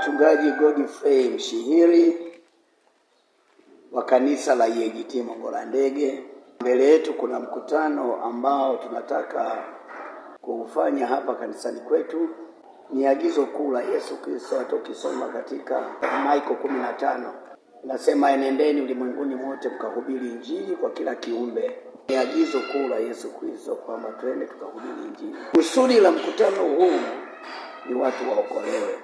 Mchungaji Godfrey Mshihiri wa kanisa la EAGT Mongolandege. Mbele yetu kuna mkutano ambao tunataka kufanya hapa kanisani kwetu. Ni agizo kuu la Yesu Kristo tukisoma katika Marko 15. Inasema enendeni ulimwenguni mote mkahubiri injili kwa kila kiumbe. Ni agizo kuu la Yesu Kristo kwamba twende tukahubiri injili. Kusudi la mkutano huu ni watu waokolewe.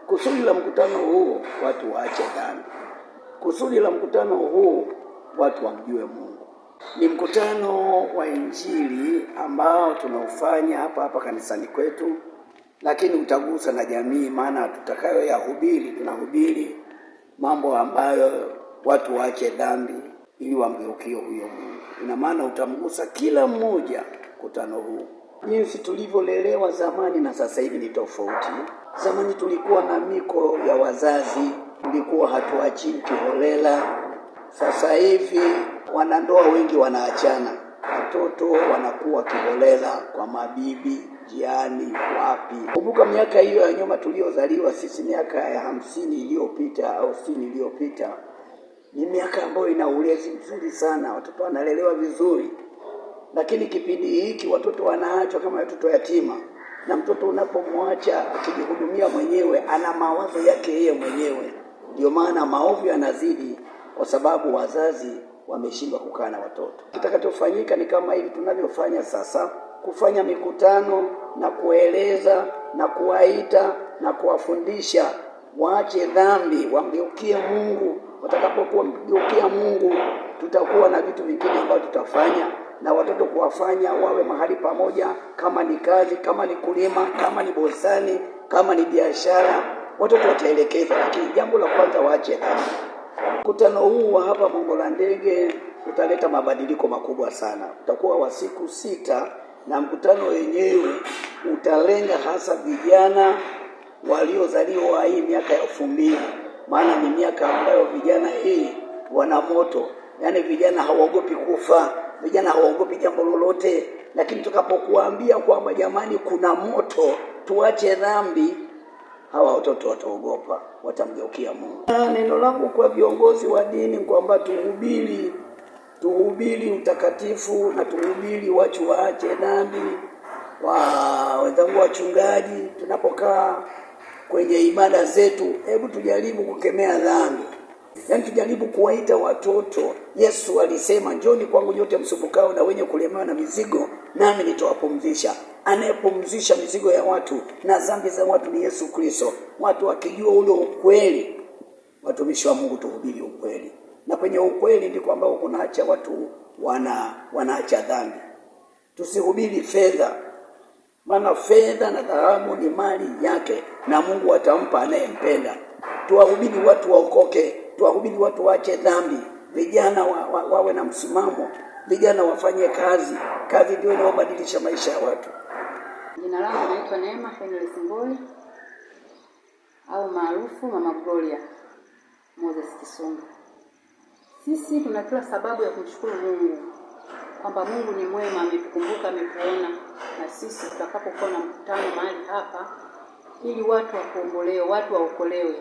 Kusudi la mkutano huu watu waache dhambi. Kusudi la mkutano huu watu wamjue Mungu. Ni mkutano wa injili ambao tunaufanya hapa kanisani kwetu, lakini utagusa na jamii, maana tutakayoyahubiri tunahubiri mambo ambayo watu waache dhambi ili wamgeukie huyo Mungu. Ina maana utamgusa kila mmoja mkutano huu. Jinsi tulivyolelewa zamani na sasa hivi ni tofauti. Zamani tulikuwa na miko ya wazazi, tulikuwa hatuachi kiholela. Sasa hivi wanandoa wengi wanaachana. Watoto wanakuwa kiholela kwa mabibi, jiani, wapi. Kumbuka miaka hiyo ya nyuma tuliozaliwa sisi, miaka ya 50 iliyopita au 60 iliyopita. Ni miaka ambayo ina ulezi mzuri sana, watoto wanalelewa vizuri. Lakini kipindi hiki watoto wanaachwa kama watoto yatima. Na mtoto unapomwacha akijihudumia mwenyewe, ana mawazo yake yeye mwenyewe. Ndio maana maovu yanazidi kwa sababu wazazi wameshindwa kukaa na watoto. Kitakachofanyika ni kama hivi tunavyofanya sasa, kufanya mikutano na kueleza na kuwaita na kuwafundisha waache dhambi, wamgeukie Mungu. Watakapokuwa mgeukia Mungu, tutakuwa na vitu vingine ambavyo tutafanya, na watoto kuwafanya wawe mahali pamoja, kama ni kazi, kama ni kulima, kama ni bustani, kama ni biashara, watoto wataelekezwa. Lakini jambo la kwanza waache dhambi. Mkutano huu wa hapa Mongolandege utaleta mabadiliko makubwa sana. Utakuwa wa siku 6 na mkutano wenyewe utalenga hasa vijana waliozaliwa hii miaka ya 2000. Maana ni miaka ambayo vijana hii wana moto. Yaani vijana hawaogopi kufa, vijana hawaogopi jambo lolote. Lakini tukapokuambia kwamba jamani kuna moto, tuache dhambi, hawa watoto wataogopa, watamgeukia Mungu. Neno langu kwa viongozi wa dini kwamba tuhubiri utakatifu na tuhubiri watu waache dhambi. Wenzangu wachungaji, tunapokaa kwenye ibada zetu, hebu tujaribu kukemea dhambi. Yaani tujaribu kuwaita watoto. Yesu alisema, njoni kwangu nyote msumbukao na wenye kulemewa na mizigo, nami nitawapumzisha. Anayepumzisha mizigo ya watu na dhambi za watu ni Yesu Kristo. Watu wakijua ule ukweli, watumishi wa Mungu tuhubiri ukweli. Na kwenye ukweli ndiko ambao kunaacha watu wanaacha dhambi. Tusihubiri fedha. Maana fedha na dhahabu ni mali yake na Mungu atampa anayempenda. Tuwahubiri watu waokoke, tuwahubiri watu waache dhambi. Vijana wawe na msimamo, vijana wafanye kazi. Kazi ndio inayobadilisha maisha ya watu. Jina langu naitwa Neema Fenele Singoli au maarufu Mama Gloria Moses Kisunga. Sisi tuna kila sababu ya kumshukuru Mungu kwamba Mungu ni mwema, ametukumbuka, ametuona, na sisi tutakapokuwa na mkutano mahali hapa ili watu wakombolewe, watu waokolewe,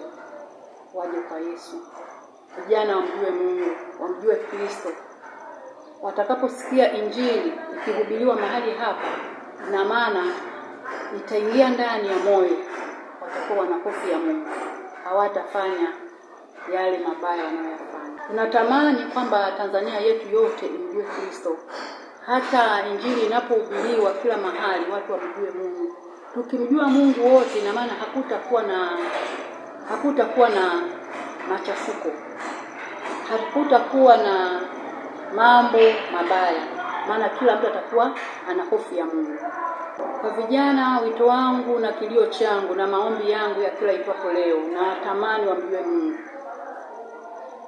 waje kwa Yesu. Vijana wamjue Mungu, wamjue Kristo. Watakaposikia injili ikihubiriwa mahali hapa, na maana itaingia ndani ya moyo, watakuwa na hofu ya Mungu, hawatafanya yale mabaya wanayofanya. Tunatamani kwamba Tanzania yetu yote imjue Kristo. Hata injili inapohubiriwa kila mahali, watu wamjue Mungu. Tukimjua Mungu wote, na maana hakutakuwa na machafuko, hakutakuwa na mambo mabaya, maana kila mtu atakuwa ana hofu ya Mungu. Kwa vijana, wito wangu na kilio changu na maombi yangu ya kila itwapo leo, na tamani wamjue Mungu,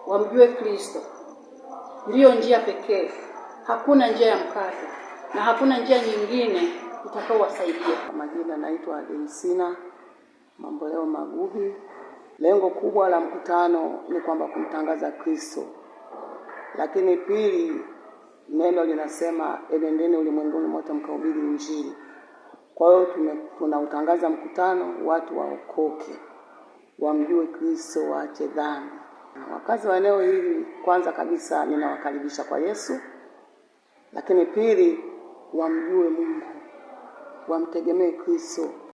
wamjue Kristo. Ndiyo njia pekee, hakuna njia ya mkato na hakuna njia nyingine itakaowasaidia. Kwa majina naitwa Demsina Mamboleo Magubi. Lengo kubwa la mkutano ni kwamba kumtangaza Kristo. Lakini pili, neno linasema enendeni ulimwenguni mote mkahubiri injili. Kwa hiyo tunautangaza mkutano watu waokoke. wamjue Kristo, waache dhambi. Wakazi wa eneo hili, kwanza kabisa ninawakaribisha kwa Yesu, lakini pili wamjue Mungu, wamtegemee Kristo.